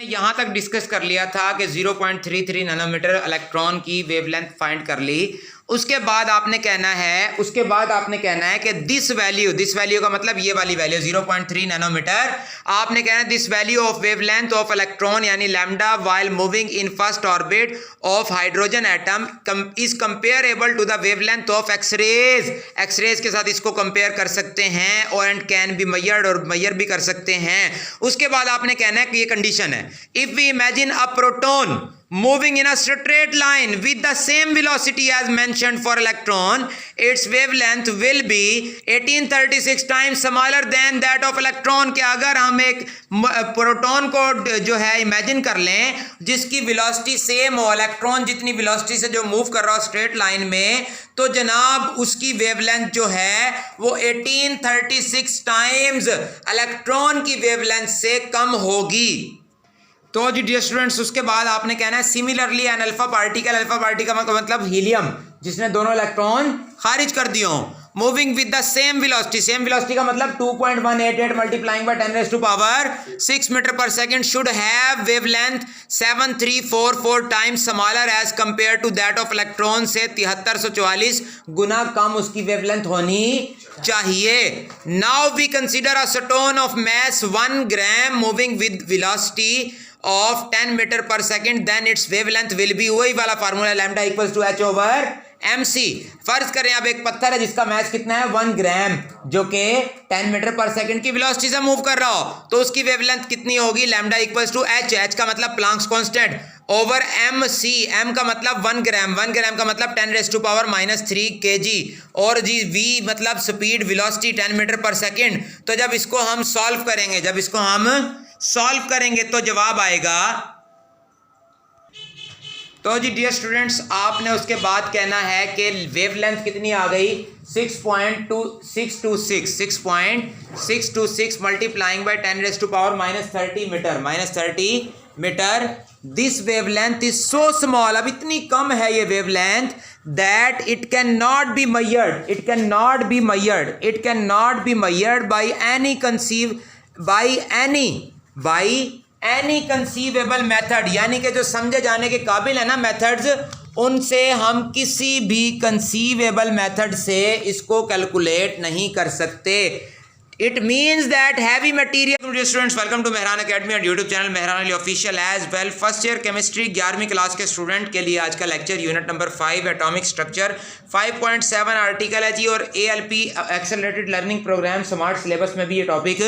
यहाँ तक डिस्कस कर लिया था कि 0.33 नैनोमीटर इलेक्ट्रॉन की वेवलेंथ फाइंड कर ली। उसके बाद आपने कहना है कि दिस वैल्यू का मतलब ये वाली वैल्यू 0.3 नैनोमीटर, आपने कहना है this value of wavelength of electron यानी lambda while moving in first orbit of hydrogen atom is comparable to the wavelength of X-rays के साथ इसको कंपेयर कर सकते हैं और एंड कैन बी मेजर्ड और मेजर भी कर सकते हैं। उसके बाद आपने कहना है कि ये कंडीशन है, if we imagine a proton moving in a straight line with the same velocity as mentioned for electron, its wavelength will be 1836 times smaller than that of electron। कि अगर हम एक प्रोटॉन को जो है इमेजिन कर लें जिसकी वेलोसिटी सेम हो, इलेक्ट्रॉन जितनी वेलोसिटी से जो मूव कर रहा हो स्ट्रेट लाइन में, तो जनाब उसकी वेवलेंथ जो है वो 1836 टाइम्स इलेक्ट्रॉन की वेवलेंथ से कम होगी। तो जी डियर स्टूडेंट्स, उसके बाद आपने कहना है सिमिलरली एन अल्फा पार्टिकल का मतलब हीलियम जिसने दोनों इलेक्ट्रॉन खारिज कर दिए हों, moving with the same velocity का मतलब 2.188 multiplying by 10 raise to power 6 metre पर second should have wavelength 7344 times smaller as compare to that of electron से 7344 गुना कम उसकी वेवलेंथ होनी चाहिए। Now we consider a stone of mass 1 gram moving with velocity of 10 metre पर second, then its wavelength will be, वही वाला formula lambda equals to h over mc। फर्ज करें अब एक पत्थर है जिसका मास कितना है 1 ग्राम, जो कि 10 मीटर पर सेकंड की वेलोसिटी से मूव कर रहा हो, तो उसकी वेवलेंथ कितनी होगी, लैम्डा इक्वल्स टू h का मतलब Planck's constant over mc, m का मतलब 1 ग्राम का मतलब 10 रेज़ टू पावर -3 kg, और जी v मतलब स्पीड वेलोसिटी 10 मीटर पर सेकंड। तो जब इसको हम सॉल्व करेंगे तो जवाब आएगा। तो जी डियर स्टूडेंट्स, आपने उसके बाद कहना है कि वेवलेंथ कितनी आ गई 6.626 multiplying by 10 raise to power -30 metre. This wavelength is so small, अब इतनी कम है ये wavelength, that it can not be measured by any conceivable method, यानी कि जो समझे जाने के काबिल है ना मेथड्स, उनसे हम किसी भी कंसीवेबल मेथड से इसको कैलकुलेट नहीं कर सकते। It means that heavy material। Dear students, welcome to Mehran academy और YouTube channel Mehran Ali official as well. First year chemistry 11वीं क्लास के स्टूडेंट के लिए आज का lecture unit number 5 atomic structure 5.7 article है जी, और ALP accelerated learning programme smart syllabus में भी ये टॉपिक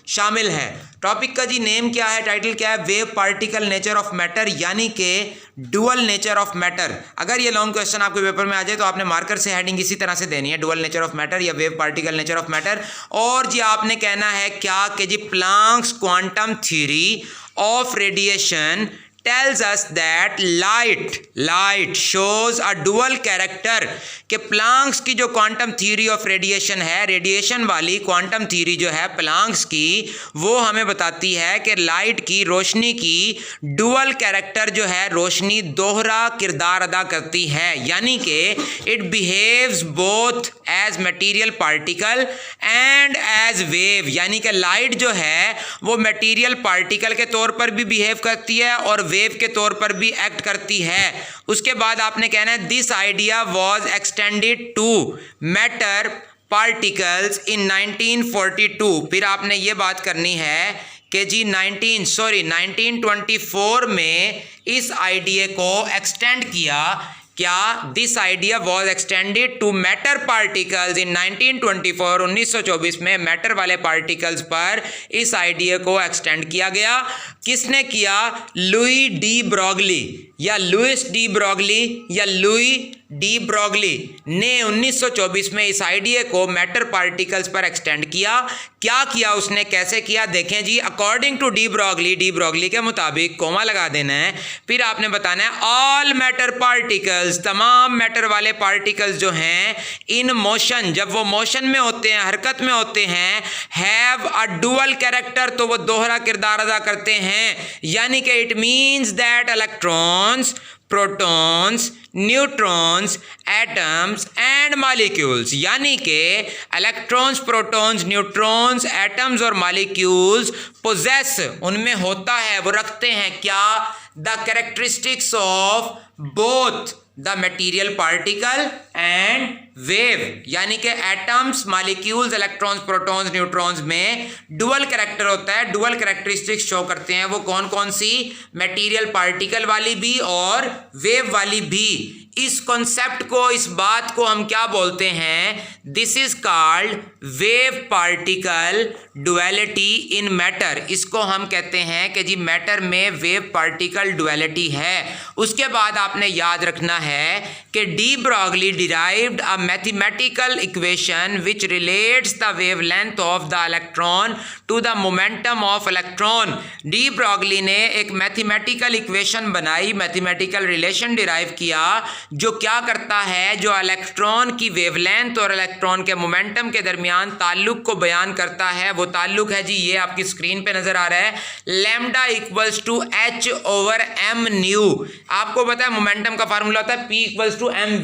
शामिल है। टॉपिक का जी नेम क्या है, टाइटल क्या है, wave particle nature of matter, यानी कि डुअल नेचर ऑफ मैटर। अगर ये लॉन्ग क्वेश्चन आपके पेपर में आ जाए तो आपने मार्कर से हेडिंग इसी तरह से देनी है, डुअल नेचर ऑफ मैटर या wave particle nature of matter. और जी आपने कहना है क्या कि जी Planck's quantum theory of radiation tells us that light shows a dual character, कि प्लैंक्स की जो क्वांटम थ्योरी ऑफ रेडिएशन है, रेडिएशन वाली क्वांटम थ्योरी जो है प्लैंक्स की, वो हमें बताती है कि लाइट की, रोशनी की डुअल कैरेक्टर जो है, रोशनी दोहरा किरदार अदा करती है, यानी कि it behaves both as material particle and as wave, यानी कि लाइट जो है वो मटेरियल पार्टिकल के तौर पर भी बिहेव करती है और वेव के तौर पर भी एक्ट करती है। उसके बाद आपने कहना है this idea was extended to matter particles in 1942। फिर आपने ये बात करनी है कि जी 1924 में इस आइडिया को एक्सटेंड किया। क्या this idea was extended to matter particles in 1924, 1924 में मैटर वाले पार्टिकल्स पर इस आइडिया को एक्सटेंड किया गया। किसने किया, लुई डी ब्रोगली या लुइस डी ब्रोगली या लुई डी ब्रोगली ने 1924 में इस आइडिया को मैटर पार्टिकल्स पर एक्सटेंड किया। क्या किया उसने, कैसे किया, देखें जी। अकॉर्डिंग टू डी ब्रोगली के मुताबिक कोमा लगा देना है, फिर आपने बताना है ऑल मैटर पार्टिकल्स, तमाम मैटर वाले पार्टिकल्स जो हैं इन मोशन, जब वो मोशन में होते हैं, हरकत में होते हैं, हैव अ डुअल कैरेक्टर, तो वो दोहरा किरदार अदा करते हैं, यानी कि it means that electrons, protons, neutrons, atoms and molecules, यानी कि इलेक्ट्रॉन्स, प्रोटॉन्स, न्यूट्रॉन्स, एटम्स और मॉलिक्यूल्स पोजेस, उनमें होता है, वो रखते हैं क्या, the characteristics of both the material particle and wave, यानी कि atoms, molecules, electrons, protons, neutrons में डुअल कैरेक्टर होता है, डुअल कैरेक्टरिस्टिक्स शो करते हैं। वो कौन कौन सी, मटेरियल पार्टिकल वाली भी और वेव वाली भी। इस कॉन्सेप्ट को, इस बात को हम क्या बोलते हैं, this is called wave particle duality in matter. इसको हम कहते हैं कि जी मैटर में वेव पार्टिकल डुअलिटी है। उसके बाद आपने याद रखना है कि de Broglie derived a mathematical equation which relates the wavelength of the electron to the momentum of electron. De Broglie ने एक मैथमेटिकल इक्वेशन बनाई, मैथमेटिकल रिलेशन डिराइव किया, जो क्या करता है, जो इलेक्ट्रॉन की वेवलेंथ और इलेक्ट्रॉन के मोमेंटम के दरमियान ताल्लुक को बयान करता है। वो ताल्लुक है जी, ये आपकी स्क्रीन पे नजर आ रहा है, lambda equals to H over M nu. आपको पता है मोमेंटम का फार्मूला होता है P equals to M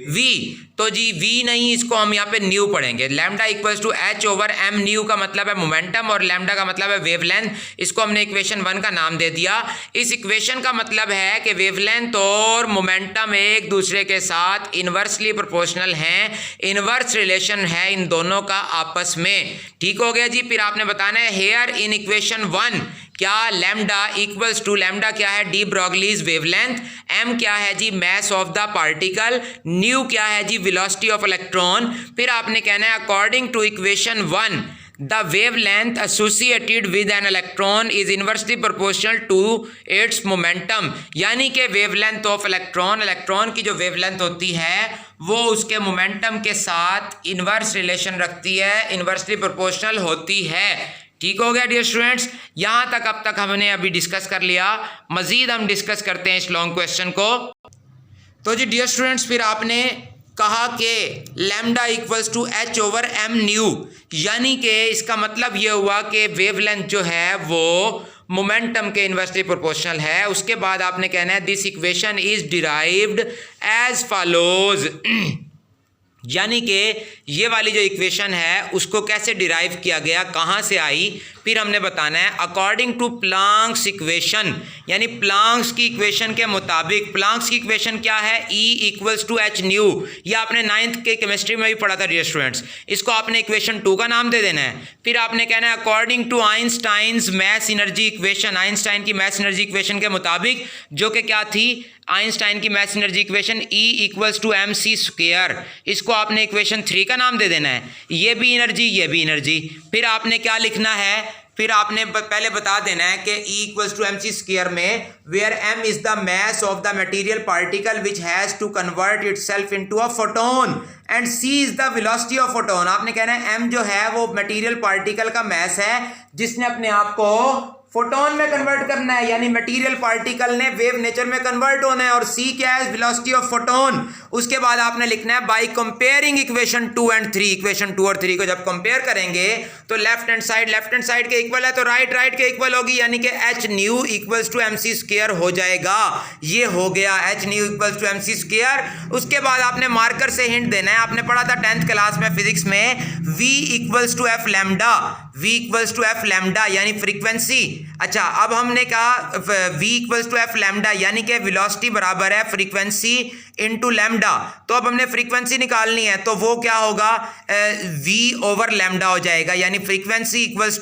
V, तो जी वी नहीं, इसको हम यहाँ पे न्यू पढ़ेंगे। Lambda equals to H over M nu का मतलब है मोमेंटम और लैम्डा का मतलब है वेवलेंथ। इसको हमने इक्वेशन 1 का नाम दे दिया। इस इक्वेशन का मतलब है कि वेवलेंथ और मोमेंटम एक दूसरे के साथ इनवर्सली प्रोपोर्शनल हैं, इनवर्स रिलेशन है इन दोनों का आपस में। ठीक हो गया जी। फिर आपने बताना है हेयर इन इक्वेशन 1 क्या, लैम्डा इक्वल्स टू, लैम्डा क्या है, डी ब्रॉगलीज वेवलेंथ, एम क्या है जी, mass of the particle, nu क्या है जी, वेलोसिटी ऑफ इलेक्ट्रॉन। फिर आपने कहना है according to equation 1 the wavelength associated with an electron is inversely proportional to its momentum, यानी कि वेवलेंथ ऑफ इलेक्ट्रॉन, इलेक्ट्रॉन की जो वेवलेंथ होती है वो उसके मोमेंटम के साथ इनवर्स रिलेशन रखती है, इनवर्सली प्रोपोर्शनल होती है। ठीक हो गया डियर स्टूडेंट्स। यहां तक अब तक हमने अभी डिस्कस कर लिया, मजीद हम डिस्कस करते हैं इस लॉन्ग क्वेश्चन को। तो जी डियर स्टूडेंट्स, फिर आपने कहा कि lambda equals to H over M nu, यानी कि इसका मतलब ये हुआ कि वेवलेंथ जो है वो मोमेंटम के इनवर्सली प्रोपोर्शनल है। उसके बाद आपने कहना है this equation is derived as follows, यानी कि ये वाली जो इक्वेशन है उसको कैसे डिराइव किया गया, कहाँ से आई। फिर हमने बताना है अकॉर्डिंग टू प्लांक्स इक्वेशन, यानी प्लांक्स की इक्वेशन के मुताबिक। प्लांक्स की इक्वेशन क्या है, E equals to H nu. ये आपने 9th के केमिस्ट्री में भी पढ़ा था डियर स्टूडेंट्स। इसको आपने इक्वेशन 2 का नाम दे देना है। फिर आपने कहना है according to Einstein's mass energy equation, Einstein की मैस एनर्जी इक्वेशन के मुताबिक, जो कि क्या थी, आइंस्टाइन की mass energy equation E equals to M C square. इसको आपने इक्वेशन 3 का नाम दे देना है। ये भी एनर्जी, ये भी एनर्जी। फिर आपने क्या लिखना है, फिर आपने पहले बता देना है कि E equals to M C square में where m is the mass of the material particle which has to convert itself into a photon and c is the velocity of photon. आपने कहना है m जो है वो material particle का मास है जिसने अपने आप को फोटोन में कन्वर्ट करना है, यानी मटेरियल पार्टिकल ने वेव नेचर में कन्वर्ट होना है। और c क्या है, वेलोसिटी ऑफ फोटोन। उसके बाद आपने लिखना है by comparing equation 2 and 3। Equation 2 और 3 को जब कंपेयर करेंगे तो लेफ्ट हैंड साइड के इक्वल है तो राइट के इक्वल होगी, यानी कि H nu equals to M C square हो जाएगा। ये हो गया H nu equals to M C square. उसके बाद आपने मार्कर से हिंट देना है। आपने पढ़ा था 10th क्लास में फिजिक्स में v equals to F lambda, v equals to F lambda यानी फ्रीक्वेंसी। अच्छा, अब हमने कहा v equals to F lambda यानी कि वेलोसिटी बराबर है फ्रीक्वेंसी इनटू लैम्डा। तो अब हमने फ्रीक्वेंसी निकालनी है तो वो क्या होगा, v ओवर लैम्डा हो जाएगा, यानी frequency equals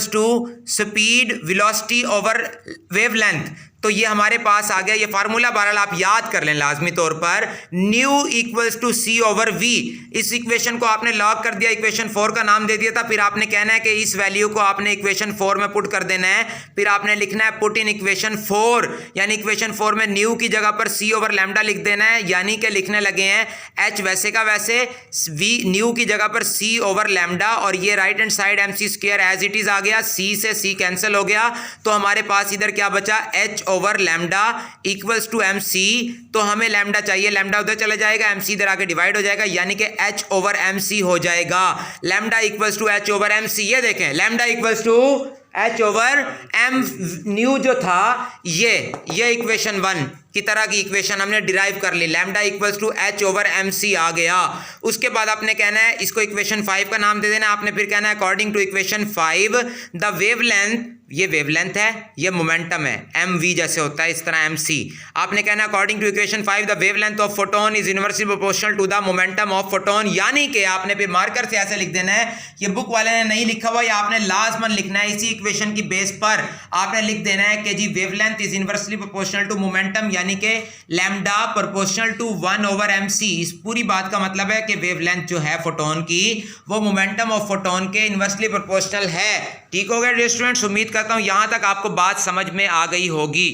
to speed velocity over wavelength. तो ये हमारे पास आ गया ये फार्मूला। बहरहाल आप याद कर लें लाजमी तौर पर, nu equals to C over V. इस इक्वेशन को आपने लॉग कर दिया, इक्वेशन 4 का नाम दे दिया था। फिर आपने कहना है कि इस वैल्यू को आपने इक्वेशन 4 में पुट कर देना है। फिर आपने लिखना है पुट इन इक्वेशन 4, यानी इक्वेशन 4 में न्यू की जगह पर सी ओवर लैम्डा लिख देना है, यानी कि लिखने लगे हैं एच वैसे का वैसे, वी न्यू की जगह पर सी ओवर लैम्डा, और ये right hand side M C square as it is आ गया, सी से सी कैंसिल हो गया। तो हमारे पास इधर क्या बचा, H over lambda equals to M C. तो हमें लैम्डा चाहिए, लैम्डा उधर चला जाएगा, एम सी इधर आके डिवाइड हो जाएगा, यानी कि एच ओवर एम सी हो जाएगा। Lambda equals to H over M C. ये देखें lambda equals to H over M nu जो था ये इक्वेशन 1 की तरह की इक्वेशन हमने डिराइव कर ली, lambda equals to H over M C आ गया। उसके बाद आपने कहना है इसको इक्वेशन 5 का नाम दे देना। आपने फिर कहना है according to equation 5 the wavelength, ये वेवलेंथ है, ये मोमेंटम है, एम वी जैसे होता है इस तरह एम सी। आपने कहना है according to equation 5 the wavelength of photon is inversely proportional to the momentum of photon. यानी कि आपने फिर मार्कर से ऐसे लिख देना है, ये बुक वाले ने नहीं लिखा हुआ, या आपने लास्ट में लिखना है इसी इक्वेशन की बेस पर आपने लिख देना है कि जी wavelength is inversely proportional to momentum, यानी कि lambda proportional to 1 over M C. इस पूरी बात का मतलब है कि वेवलेंथ जो है फोटोन की वो मोमेंटम ऑफ फोटोन के इनवर्सली प्रोपोर्शनल है। ठीक हो गया डियर स्टूडेंट्स, उम्मीद करता हूं यहां तक आपको बात समझ में आ गई होगी।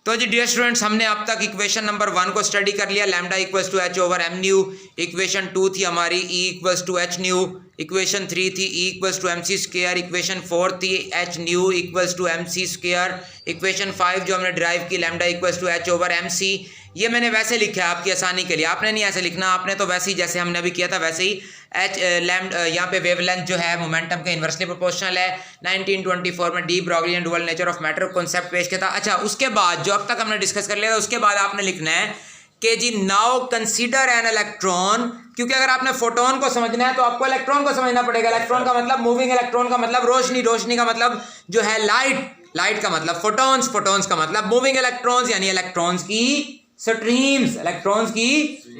तो जी डियर स्टूडेंट्स, हमने अब तक इक्वेशन नंबर 1 को स्टडी कर लिया, lambda equals to H over M nu. Equation 2 थी हमारी E equals to H nu. Equation 3 थी E equals to M C square. Equation 4 थी H nu equals to M C square. Equation 5 जो हमने derive की lambda equals to H over M C. ये मैंने वैसे लिखा है आपकी आसानी के लिए, आपने नहीं ऐसे लिखना, आपने तो वैसे ही जैसे हमने अभी किया था वैसे ही एच लैम्डा यहाँ पे वेवलेंथ जो है मोमेंटम के इन्वर्सली प्रोपोर्शनल है। 1924 में de Broglie and dual nature of matter concept पेश किया था। अच्छा, उसके बाद जो अब तक हमने डिस्कस कर लिया था उसके बाद आपने लिखना है कि जी नाउ कंसीडर एन इलेक्ट्रॉन, क्योंकि अगर आपने फोटोन को समझना है तो आपको इलेक्ट्रॉन को समझना पड़ेगा। इलेक्ट्रॉन का मतलब मूविंग इलेक्ट्रॉन का मतलब रोशनी, रोशनी का मतलब जो है लाइट, लाइट का मतलब फोटोन्स, फोटोन्स का मतलब मूविंग इलेक्ट्रॉन्स यानी इलेक्ट्रॉन्स की स्ट्रीम्स, इलेक्ट्रॉन्स की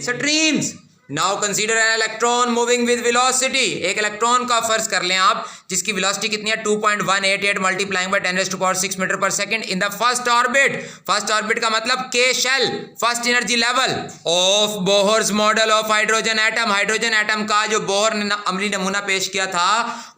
streams. Now consider an electron moving with velocity. एक इलेक्ट्रॉन का फर्ज कर लें आप जिसकी वेलोसिटी कितनी है 2.188 मल्टीप्लाइंग बाय 10⁻⁶ मीटर पर second in the first orbit. First orbit का मतलब K shell, first energy level of Bohr's model of hydrogen atom. Hydrogen atom का जो बोहर ने अमली नमूना पेश किया था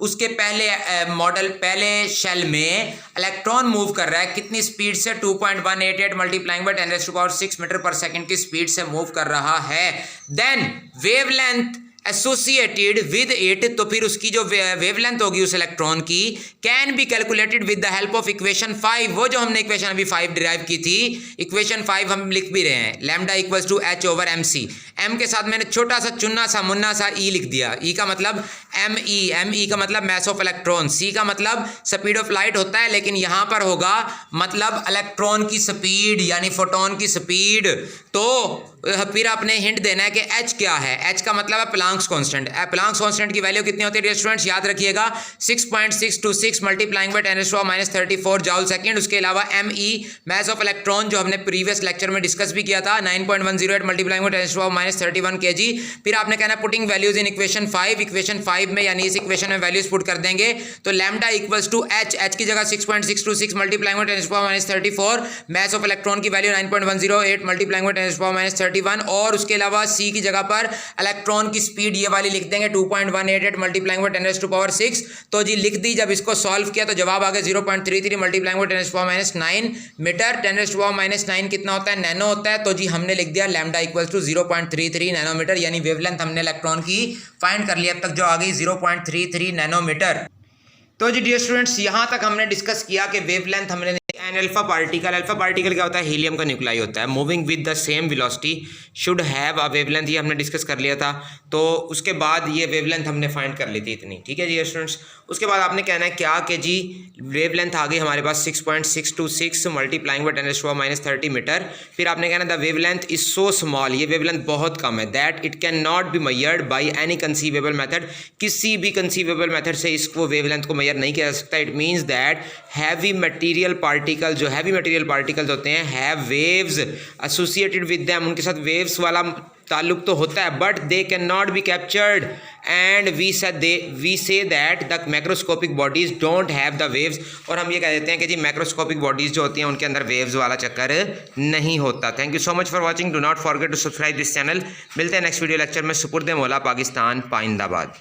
उसके पहले मॉडल, पहले शेल में इलेक्ट्रॉन मूव कर रहा है कितनी स्पीड से 2.188 मल्टीप्लाइंग बाय 10⁻⁶ मीटर पर सेकंड की स्पीड से मूव कर रहा है। Then wavelength associated with it, तो फिर उसकी जो वेवलेंथ होगी उस इलेक्ट्रॉन की can be calculated with the help of equation 5। वो जो हमने इक्वेशन अभी 5 डिराइव की थी, इक्वेशन 5 हम लिख भी रहे हैं, lambda equals to H over M C. M के साथ मैंने छोटा सा चुन्ना सा मुन्ना सा ई लिख दिया। ई का मतलब एम ई का मतलब मैस ऑफ इलेक्ट्रॉन। सी का मतलब स्पीड ऑफ लाइट होता है, लेकिन यहां पर होगा मतलब इलेक्ट्रॉन की स्पीड यानी फोटोन की स्पीड। तो फिर आपने हिंट देना है कि एच क्या है। एच का मतलब है प्लांक्स कांस्टेंट। प्लांक्स कांस्टेंट की वैल्यू कितनी होती है स्टूडेंट्स, याद रखिएगा 6.626 मल्टीप्लाइंग बाय 10⁻⁻34 जॉल सेकंड। उसके अलावा M E mass of electron जो हमने प्रीवियस लेक्चर में डिस्कस भी किया था 9.108 मल्टीप्लाइंग बाय 10⁻31 kg। फिर आपने कहना putting values in equation 5। Equation 5 में यानी इस इक्वेशन में वैल्यूज पुट कर देंगे तो lambda equals to H, H की जगह 6.626 multiplying by 10⁻34, mass of electron की वैल्यू 9.108 मल्टीप्लाइंग बाय 10⁻31, और उसके अलावा सी की जगह पर इलेक्ट्रॉन की स्पीड ये वाली लिख देंगे 2.188 मल्टीप्लाइंग बाय 10⁻6। तो जी लिख दी, जब इसको सॉल्व किया तो जवाब आ गया 0.33 मल्टीप्लाइंग बाय 10⁻9 मीटर। 10⁻9 कितना होता है, नैनो होता है। तो जी हमने लिख दिया लैम्डा इक्वल्स टू 0.33 नैनोमीटर, यानी वेवलेंथ हमने इलेक्ट्रॉन की फाइंड कर लिया अब तक, जो आ गई 0.33 नैनोमीटर। तो जी डियर स्टूडेंट्स, यहाँ तक हमने डिस्कस किया कि वेवलेंथ हमने एन अल्फा पार्टिकल क्या होता है, हीलियम का न्यूक्लाई होता है, moving with the same velocity should have a wavelength, ये हमने डिस्कस कर लिया था। तो उसके बाद ये वेवलेंथ हमने फाइंड कर ली थी इतनी, ठीक है जी स्टूडेंट्स। उसके बाद आपने कहना है क्या कि जी वेवलेंथ आ गई हमारे पास 6.626 मल्टीप्लाइंग बाय 10⁻30 मीटर। फिर आपने कहना the wavelength is so small, ये वेवलेंथ बहुत कम है, that it can not be measured by any conceivable method, किसी भी कंसीवेबल मेथड से इसको वेवलेंथ को मेजर नहीं किया जा सकता। It means that heavy material particle, जो हैवी मटीरियल पार्टिकल्स होते हैं, have waves associated with them, उनके साथ वेव्स वाला ताल्लुक तो होता है, but they can not be captured and we say that the macroscopic bodies don't have the waves. और हम ये कह देते हैं कि जी मैक्रोस्कोपिक बॉडीज जो होती हैं उनके अंदर वेव्स वाला चक्कर नहीं होता। Thank you so much for watching, do not forget to subscribe this channel. मिलते हैं नेक्स्ट वीडियो लेक्चर में। सुपुर्द मौला, पाकिस्तान, पाइंदाबाद।